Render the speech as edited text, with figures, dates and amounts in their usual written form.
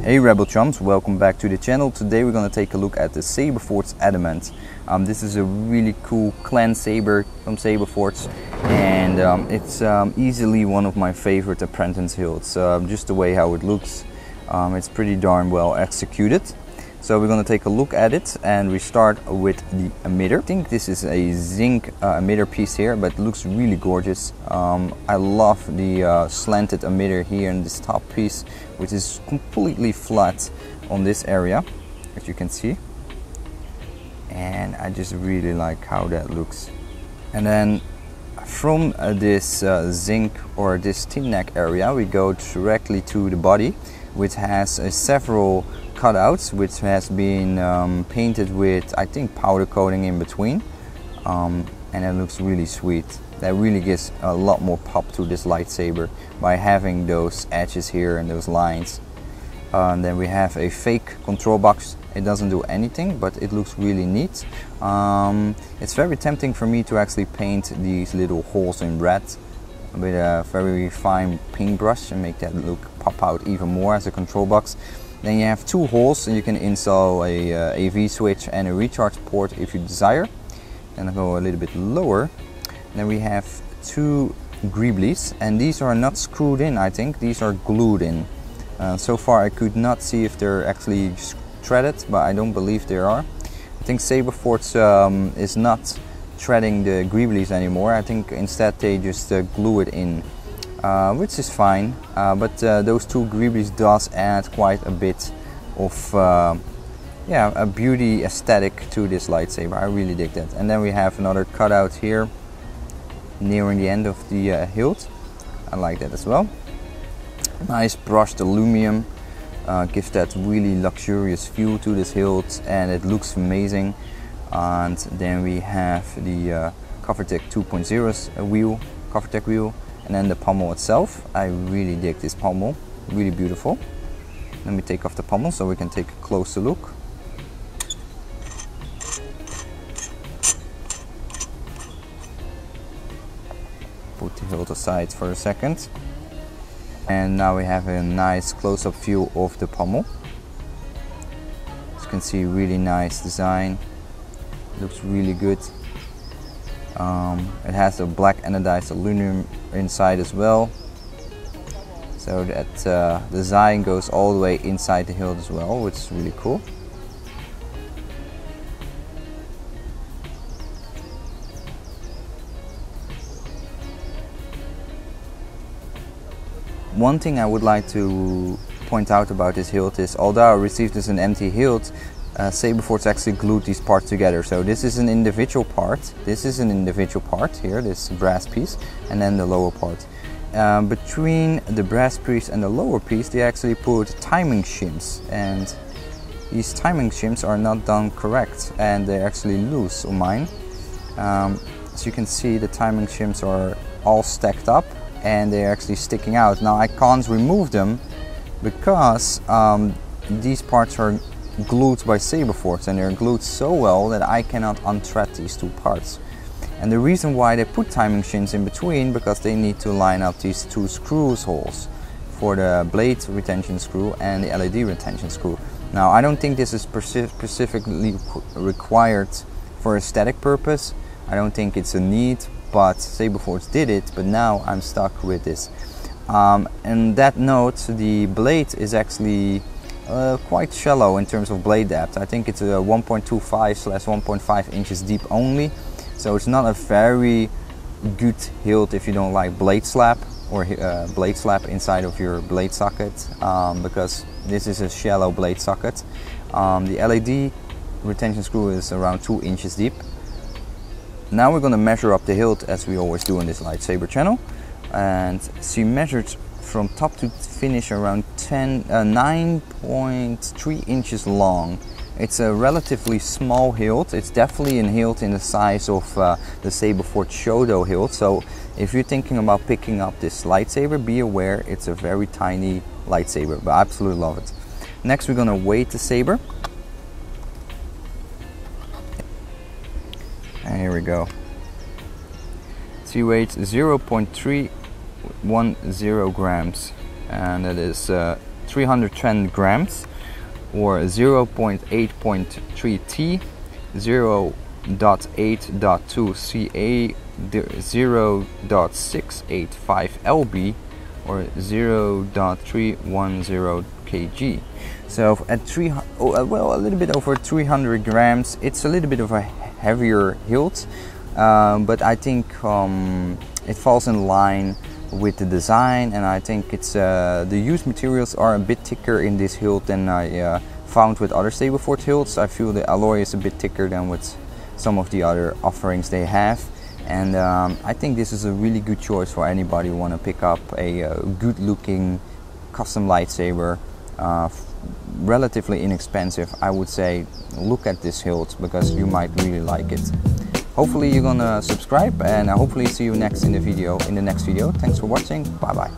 Hey Rebel Chums, welcome back to the channel. Today we're going to take a look at the Saberforge Adamant. This is a really cool clan saber from Saberforge, and it's easily one of my favorite apprentice hilts. Just the way how it looks, it's pretty darn well executed. So we're going to take a look at it, and we start with the emitter. I think this is a zinc emitter piece here, but it looks really gorgeous. I love the slanted emitter here in this top piece, which is completely flat on this area, as you can see. And I just really like how that looks. And then from this zinc or this tin neck area, we go directly to the body, which has several cutouts, which has been painted with, I think, powder coating in between, and it looks really sweet. That really gives a lot more pop to this lightsaber by having those edges here and those lines. Then we have a fake control box. It doesn't do anything, but it looks really neat. It's very tempting for me to actually paint these little holes in red with a very fine paintbrush and make that look pop out even more as a control box. Then you have two holes, and you can install a AV switch and a recharge port if you desire. And I'll go a little bit lower. Then we have two greeblies, and these are not screwed in, I think. These are glued in. So far I could not see if they're actually threaded, but I don't believe they are. I think Saberforge is not threading the greeblies anymore. I think instead they just glue it in. Which is fine, but those two greeblies does add quite a bit of a beauty aesthetic to this lightsaber. I really dig that. And then we have another cutout here nearing the end of the hilt. I like that as well. Nice brushed aluminum, gives that really luxurious feel to this hilt, and it looks amazing. And then we have the Covertech 2.0's wheel, Covertech wheel. And then the pommel itself, I really dig this pommel, really beautiful. Let me take off the pommel so we can take a closer look. Put the hilt aside for a second. And now we have a nice close-up view of the pommel. As you can see, really nice design, looks really good. It has a black anodized aluminum inside as well, so that design goes all the way inside the hilt as well, which is really cool. One thing I would like to point out about this hilt is, although I received this an empty hilt, Saberforge actually glued these parts together. So this is an individual part. This is an individual part here, this brass piece, and then the lower part. Between the brass piece and the lower piece, they actually put timing shims, and these timing shims are not done correct, and they're actually loose on mine. As you can see, the timing shims are all stacked up, and they're actually sticking out. Now I can't remove them because these parts are glued by Saberforge, and they're glued so well that I cannot unthread these two parts. And the reason why they put timing shims in between, because they need to line up these two screws holes for the blade retention screw and the LED retention screw. Now I don't think this is specifically required for aesthetic purpose. I don't think it's a need, but Saberforge did it, but now I'm stuck with this. And that note, the blade is actually quite shallow in terms of blade depth. I think it's a 1.25/1.5 inches deep only, so it's not a very good hilt if you don't like blade slap or blade slap inside of your blade socket, because this is a shallow blade socket. The LED retention screw is around 2 inches deep. Now we're going to measure up the hilt, as we always do in this lightsaber channel, and she measured from top to finish around 9.3 inches long. It's a relatively small hilt. It's definitely a hilt in the size of the Saberforge Shodo hilt. So if you're thinking about picking up this lightsaber, be aware it's a very tiny lightsaber, but I absolutely love it. Next we're gonna weight the saber. And here we go. She weighs 0.310 grams, and that is 310 grams or 0.8.3 T, 0.8.2 CA, 0.685 LB, or 0.310 kg. So at well, a little bit over 300 grams, it's a little bit of a heavier hilt, but I think it falls in line with the design, and I think it's the used materials are a bit thicker in this hilt than I found with other Saberforge hilts. I feel the alloy is a bit thicker than with some of the other offerings they have, and I think this is a really good choice for anybody who want to pick up a good looking custom lightsaber, relatively inexpensive. I would say look at this hilt because you might really like it. Hopefully you're gonna subscribe, and hopefully see you next in the next video. Thanks for watching. Bye bye.